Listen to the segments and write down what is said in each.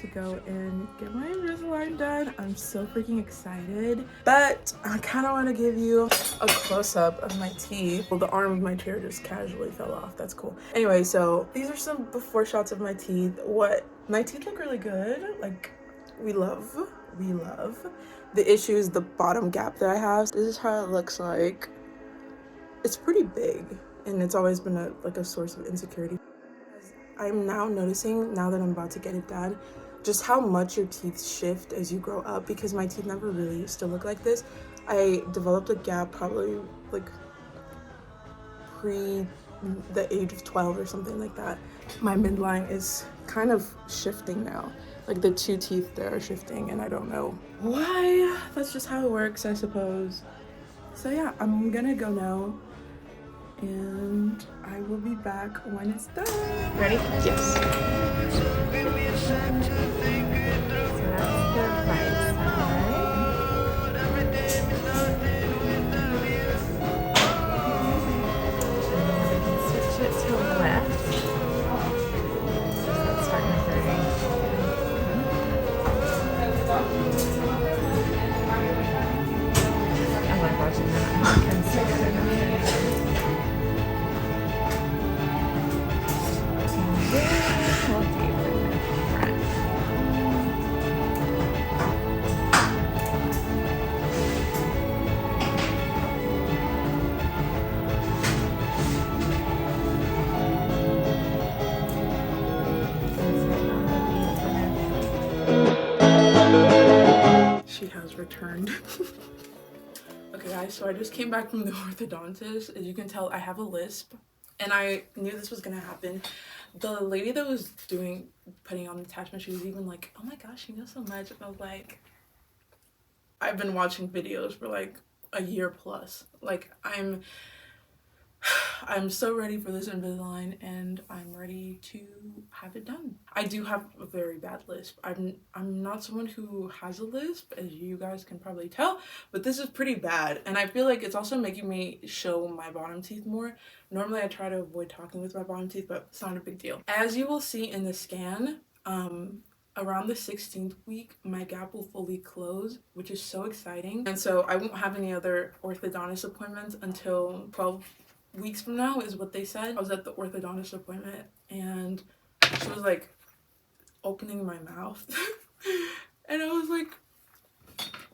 to go and get my Invisalign done. I'm so freaking excited, but I kind of want to give you a close-up of my teeth. Well, the arm of my chair just casually fell off. That's cool. Anyway, so these are some before shots of my teeth. My teeth look really good. Like, we love. The issue is the bottom gap that I have. This is how it looks like. It's pretty big, and it's always been a source of insecurity. I'm now noticing, now that I'm about to get it done, just how much your teeth shift as you grow up, because my teeth never really used to look like this. I developed a gap probably like pre the age of 12 or something like that. My midline is kind of shifting now. Like the two teeth there are shifting, and I don't know why. That's just how it works, I suppose. So yeah, I'm gonna go now, and I will be back when it's done. Ready? Yes. So that's the right side. And then we can switch it to left. That's starting to hurt. I like watching that. I can stick it in there. She has returned. Okay guys, so I just came back from the orthodontist. As you can tell, I have a lisp, and I knew this was gonna happen. The lady that was putting on the attachment, she was even like, oh my gosh, you know so much. I was like, I've been watching videos for like a year plus. Like, I'm so ready for this Invisalign, and I'm ready to have it done. I do have a very bad lisp. I'm not someone who has a lisp, as you guys can probably tell, but this is pretty bad, and I feel like it's also making me show my bottom teeth more. Normally I try to avoid talking with my bottom teeth, but it's not a big deal. As you will see in the scan, around the 16th week, my gap will fully close, which is so exciting. And so I won't have any other orthodontist appointments until 12 weeks from now is what they said. I was at the orthodontist appointment, and she was like opening my mouth and I was like,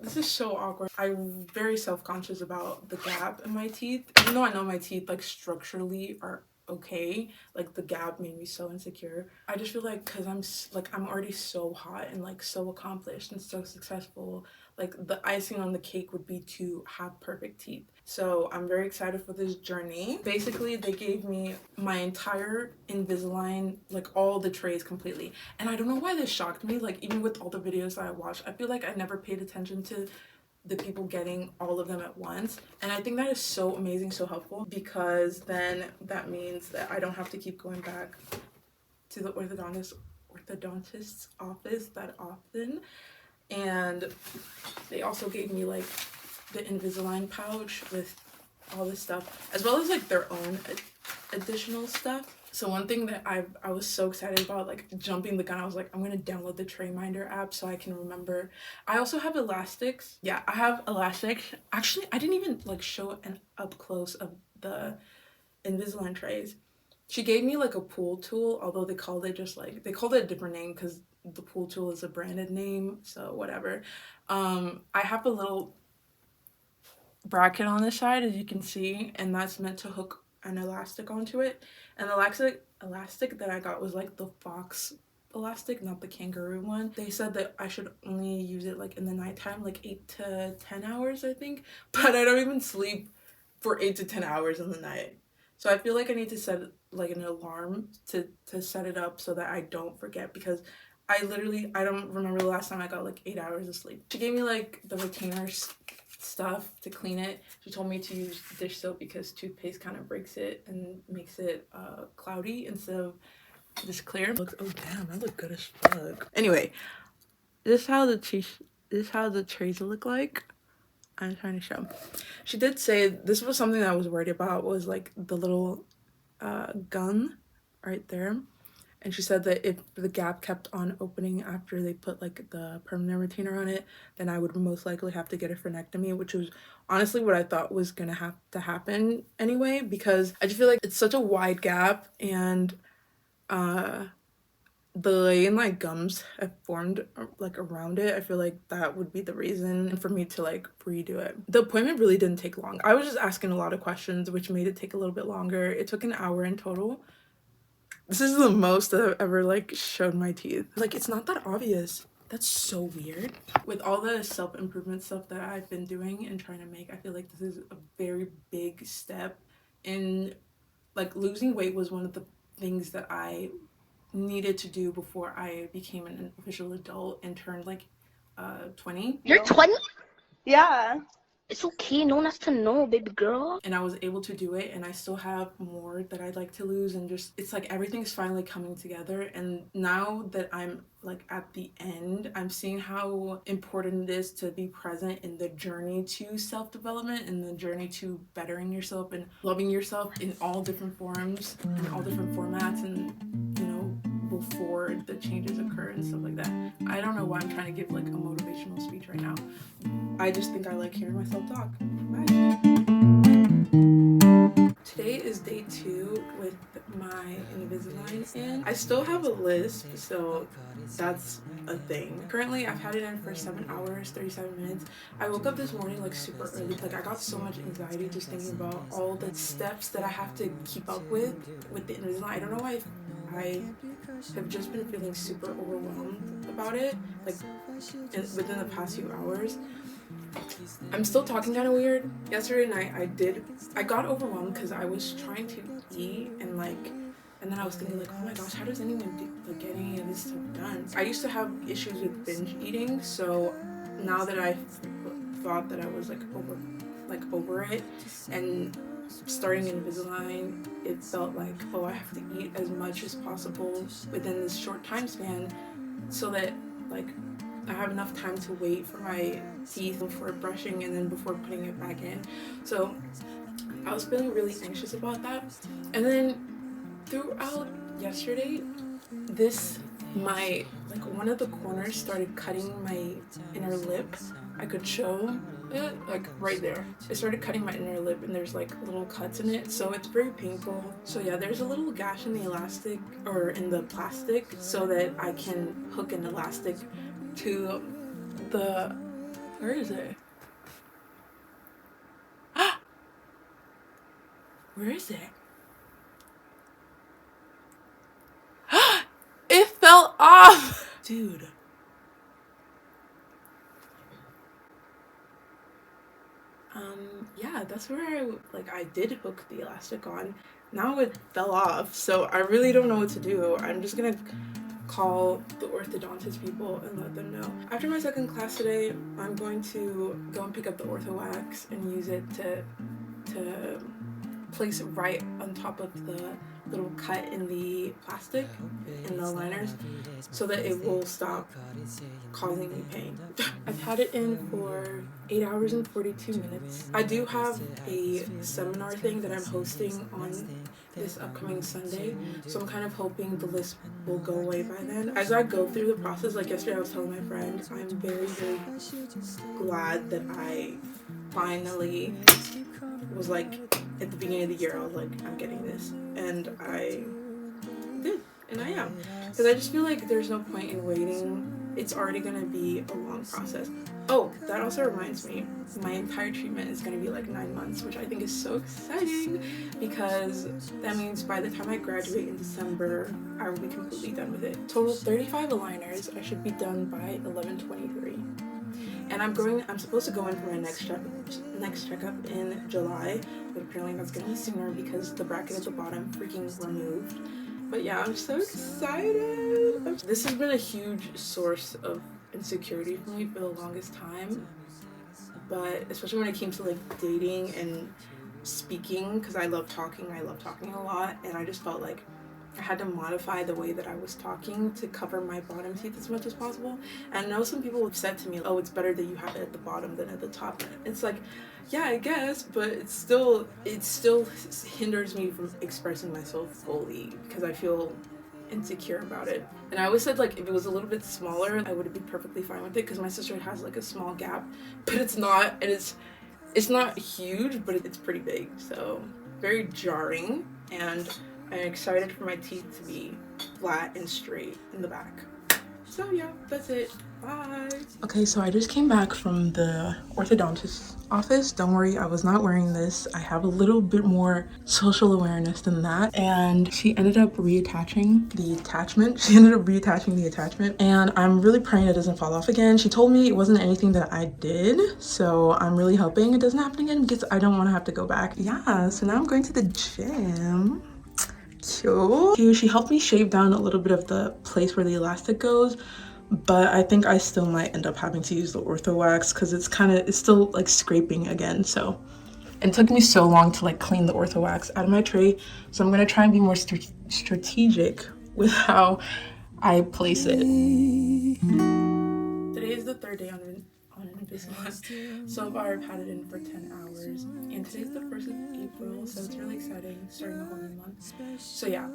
this is so awkward. I'm very self-conscious about the gap in my teeth, even though I know my teeth like structurally are okay. Like, the gap made me so insecure. I just feel like, because I'm already so hot and like so accomplished and so successful, like the icing on the cake would be to have perfect teeth. So I'm very excited for this journey. Basically, they gave me my entire Invisalign, like all the trays completely, and I don't know why this shocked me. Like, even with all the videos that I watched, I feel like I never paid attention to the people getting all of them at once, and I think that is so amazing, so helpful, because then that means that I don't have to keep going back to the orthodontist's office that often. And they also gave me like the Invisalign pouch with all this stuff, as well as like their own additional stuff. So one thing that I was so excited about, like jumping the gun, I was like, I'm gonna download the Trayminder app so I can remember. I also have elastics. Yeah, I have elastics. Actually, I didn't even like show an up close of the Invisalign trays. She gave me like a pull tool, although they called it a different name because the pull tool is a branded name, so whatever. I have a little bracket on this side, as you can see, and that's meant to hook an elastic onto it. And the elastic that I got was like the fox elastic, not the kangaroo one. They said that I should only use it like in the nighttime, like 8 to 10 hours, I think, but I don't even sleep for 8 to 10 hours in the night. So I feel like I need to set like an alarm to set it up so that I don't forget, because I don't remember the last time I got like 8 hours of sleep. She gave me like the retainer stuff to clean it. She told me to use dish soap because toothpaste kind of breaks it and makes it cloudy instead of just clear. Oh damn, I look good as fuck. Anyway, this is how the trays look like. I'm trying to show. She did say this was something that I was worried about, was like the little gun right there. and she said that if the gap kept on opening after they put like the permanent retainer on it, then I would most likely have to get a frenectomy, which was honestly what I thought was gonna have to happen anyway, because I just feel like it's such a wide gap, and the lane like gums have formed like around it. I feel like that would be the reason for me to like redo it. The appointment really didn't take long. I was just asking a lot of questions, which made it take a little bit longer. It took an hour in total. This is the most that I've ever like showed my teeth. Like, it's not that obvious. That's so weird. With all the self-improvement stuff that I've been doing and trying to make, I feel like this is a very big step in, like, losing weight was one of the things that I needed to do before I became an official adult and turned like 20. You're 20? Yeah. It's okay, no one has to know, baby girl. And I was able to do it, and I still have more that I'd like to lose, and just it's like everything's finally coming together. And now that I'm like at the end, I'm seeing how important it is to be present in the journey to self-development and the journey to bettering yourself and loving yourself in all different forms and all different formats, and you know, before the changes occur and stuff like that. I don't know why I'm trying to give like a motivational speech right now. I just think I like hearing myself talk. Bye. Today is day 2 with my Invisalign in. I still have a lisp, so that's a thing. Currently, I've had it in for 7 hours, 37 minutes. I woke up this morning like super early. Like, I got so much anxiety just thinking about all the steps that I have to keep up with the Invisalign. I don't know why I have just been feeling super overwhelmed about it, like within the past few hours. I'm still talking kind of weird. Yesterday night I got overwhelmed because I was trying to eat and then I was thinking like, oh my gosh, how does anyone get any of this stuff done? I used to have issues with binge eating, so now that I thought that I was over it and starting Invisalign, it felt like, oh, I have to eat as much as possible within this short time span so that like I have enough time to wait for my teeth before brushing and then before putting it back in. So I was feeling really anxious about that. And then throughout yesterday, one of the corners started cutting my inner lip. I could show it like right there. It started cutting my inner lip and there's like little cuts in it, so it's very painful. So yeah, there's a little gash in the elastic or in the plastic so that I can hook an elastic to the, where is it? Where is it? It fell off! Dude. Yeah, that's where I did hook the elastic on. Now it fell off, so I really don't know what to do. I'm just gonna call the orthodontist people and let them know. After my second class today, I'm going to go and pick up the orthowax and use it to place it right on top of the little cut in the plastic in the liners so that it will stop causing me pain. I've had it in for 8 hours and 42 minutes. I do have a seminar thing that I'm hosting on this upcoming Sunday, so I'm kind of hoping the lisp will go away by then. As I go through the process, like yesterday I was telling my friend, I'm very, very glad that I finally was like, at the beginning of the year, I was like, I'm getting this, and I did, and I am, because I just feel like there's no point in waiting. It's already gonna be a long process. Oh, that also reminds me, my entire treatment is gonna be like 9 months, which I think is so exciting, because that means by the time I graduate in December, I will be completely done with it. Total 35 aligners. I should be done by 11/23. And I'm supposed to go in for my next checkup in July, but apparently that's gonna be sooner because the bracket at the bottom freaking removed. But yeah, I'm so excited. This has been a huge source of insecurity for me for the longest time, but especially when it came to like dating and speaking, because I love talking a lot, and I just felt like I had to modify the way that I was talking to cover my bottom teeth as much as possible. And I know some people have said to me, oh, it's better that you have it at the bottom than at the top. It's like, yeah, I guess, but it still hinders me from expressing myself fully, because I feel insecure about it. And I always said like if it was a little bit smaller, I would be perfectly fine with it because my sister has like a small gap, but it's not, and it's not huge, but it's pretty big. So very jarring, and I'm excited for my teeth to be flat and straight in the back. So yeah, that's it. Bye. Okay, so I just came back from the orthodontist's office. Don't worry, I was not wearing this. I have a little bit more social awareness than that. And she ended up reattaching the attachment. And I'm really praying it doesn't fall off again. She told me it wasn't anything that I did. So I'm really hoping it doesn't happen again because I don't want to have to go back. Yeah, so now I'm going to the gym. Cute. She helped me shave down a little bit of the place where the elastic goes, but I think I still might end up having to use the orthowax because it's still like scraping again. So it took me so long to like clean the orthowax out of my tray, so I'm gonna try and be more strategic with how I place it. Today is the third day on Invisalign. So far I've had it in for 10 hours, and today's the 1st of April, so it's really exciting, starting a whole new month. So yeah,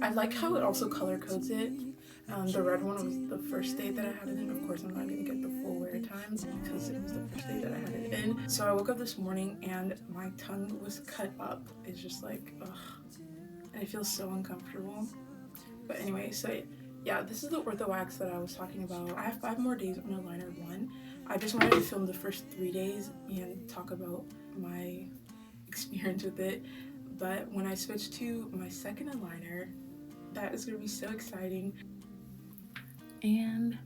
I like how it also color codes it. The red one was the first day that I had it in. Of course I'm not gonna get the full wear time because it was the first day that I had it in. So I woke up this morning and my tongue was cut up. It's just like, ugh, and it feels so uncomfortable. But anyway, so yeah, this is the orthowax that I was talking about. I have 5 more days on aligner 1. I just wanted to film the first 3 days and talk about my experience with it. But when I switch to my second aligner, that is going to be so exciting. And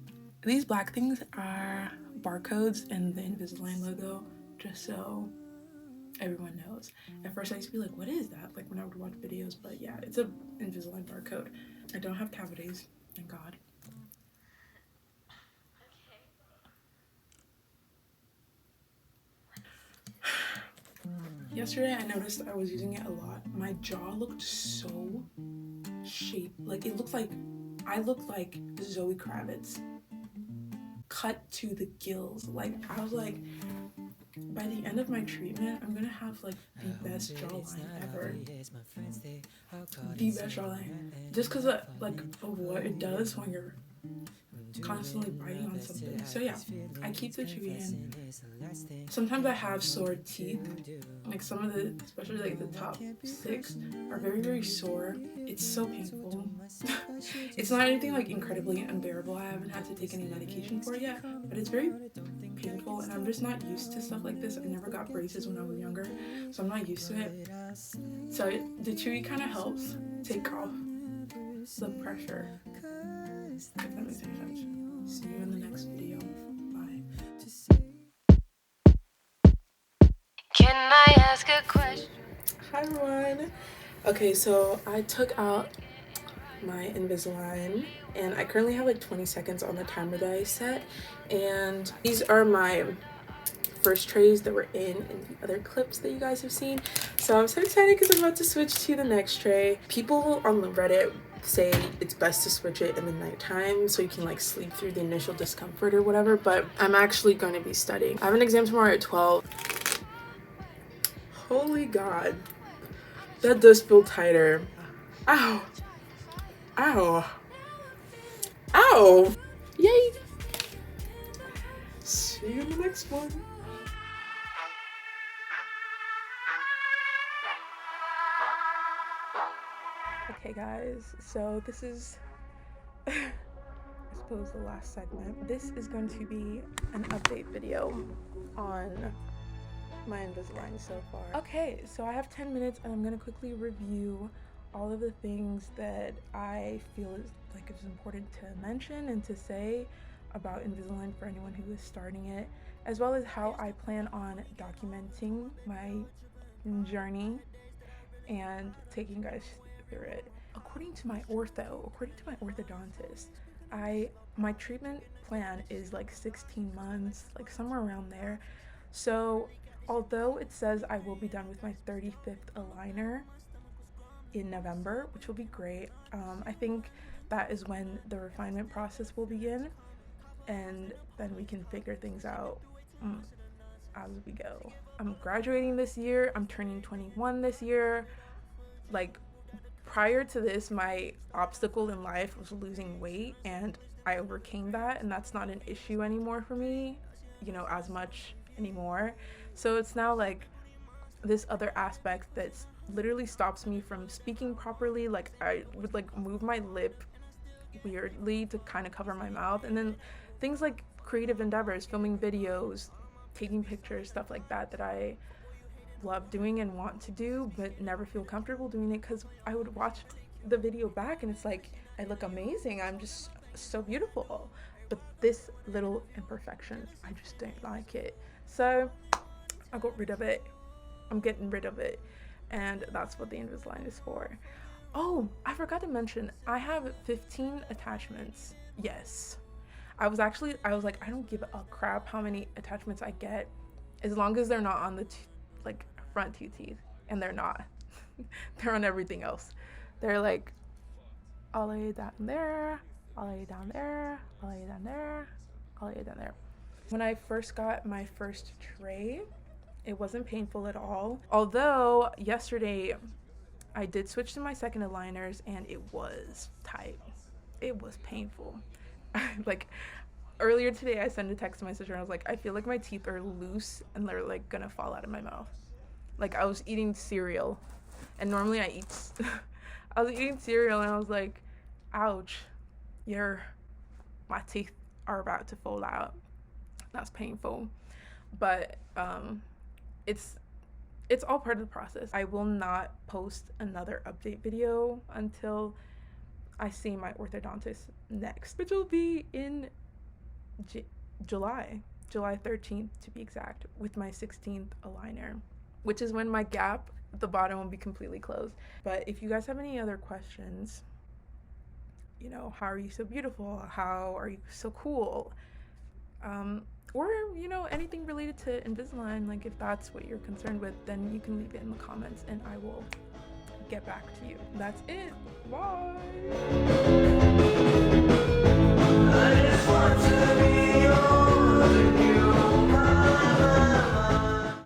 these black things are barcodes and the Invisalign logo, just so everyone knows. At first I used to be like, what is that? Like when I would watch videos, but yeah, it's a Invisalign barcode. I don't have cavities, thank God. Yesterday I noticed I was using it a lot. My jaw looked so shaped. Like it looked like I looked like Zoe Kravitz cut to the gills. Like I was like, by the end of my treatment, I'm gonna have like the best jawline ever. The best jawline. Just because of what it does when you're constantly biting on something. So yeah, I keep the chewy in. Sometimes I have sore teeth. Like some of the, especially like the top 6 are very, very sore. It's so painful. It's not anything like incredibly unbearable. I haven't had to take any medication for it yet, but it's very painful and I'm just not used to stuff like this. I never got braces when I was younger, so I'm not used to it. So the chewy kind of helps take off the pressure, if that makes any sense. See you in the next video. Bye. Can I ask a question? Hi everyone. Okay, so I took out my Invisalign and I currently have like 20 seconds on the timer that I set, and these are my first trays that were in the other clips that you guys have seen. So I'm so excited because I'm about to switch to the next tray. People on the Reddit say it's best to switch it in the nighttime so you can like sleep through the initial discomfort or whatever, but I'm actually going to be studying. I have an exam tomorrow at 12. Holy God, that does feel tighter. Ow, ow, ow, yay. See you in the next one. Okay guys, so this is I suppose the last segment. This is going to be an update video on my Invisalign so far. Okay, so I have 10 minutes and I'm going to quickly review all of the things that I feel is important to mention and to say about Invisalign for anyone who is starting it, as well as how I plan on documenting my journey and taking you guys through it. According to my orthodontist, my treatment plan is like 16 months, like somewhere around there. So although it says I will be done with my 35th aligner in November, which will be great, I think that is when the refinement process will begin, and then we can figure things out as we go. I'm graduating this year. I'm turning 21 this year. Like, prior to this, my obstacle in life was losing weight, and I overcame that, and that's not an issue anymore for me, you know, as much anymore. So it's now like this other aspect that's literally stops me from speaking properly. Like I would like move my lip weirdly to kind of cover my mouth, and then things like creative endeavors, filming videos, taking pictures, stuff like that I love doing and want to do, but never feel comfortable doing it because I would watch the video back and it's like I look amazing, I'm just so beautiful, but this little imperfection, I just don't like it. So I got rid of it. I'm getting rid of it, and that's what the Invisalign is for. Oh, I forgot to mention, I have 15 attachments. Yes. I was like, I don't give a crap how many attachments I get, as long as they're not on the like front two teeth, and they're not. They're on everything else. They're like all the way down there, all the way down there, all the way down there, all the way down there. When I first got my first tray, it wasn't painful at all. Although yesterday I did switch to my second aligners and it was tight. It was painful. Like earlier today I sent a text to my sister and I was like, I feel like my teeth are loose and they're like gonna fall out of my mouth. Like I was eating cereal, and normally I eat I was eating cereal and I was like, ouch, my teeth are about to fall out. That's painful. But it's all part of the process. I will not post another update video until I see my orthodontist next, which will be in July 13th to be exact, with my 16th aligner, which is when my gap at the bottom will be completely closed. But if you guys have any other questions, you know, how are you so beautiful? How are you so cool? Or, you know, anything related to Invisalign, like if that's what you're concerned with, then you can leave it in the comments and I will get back to you. That's it. Bye. I just want to be yours and you mine.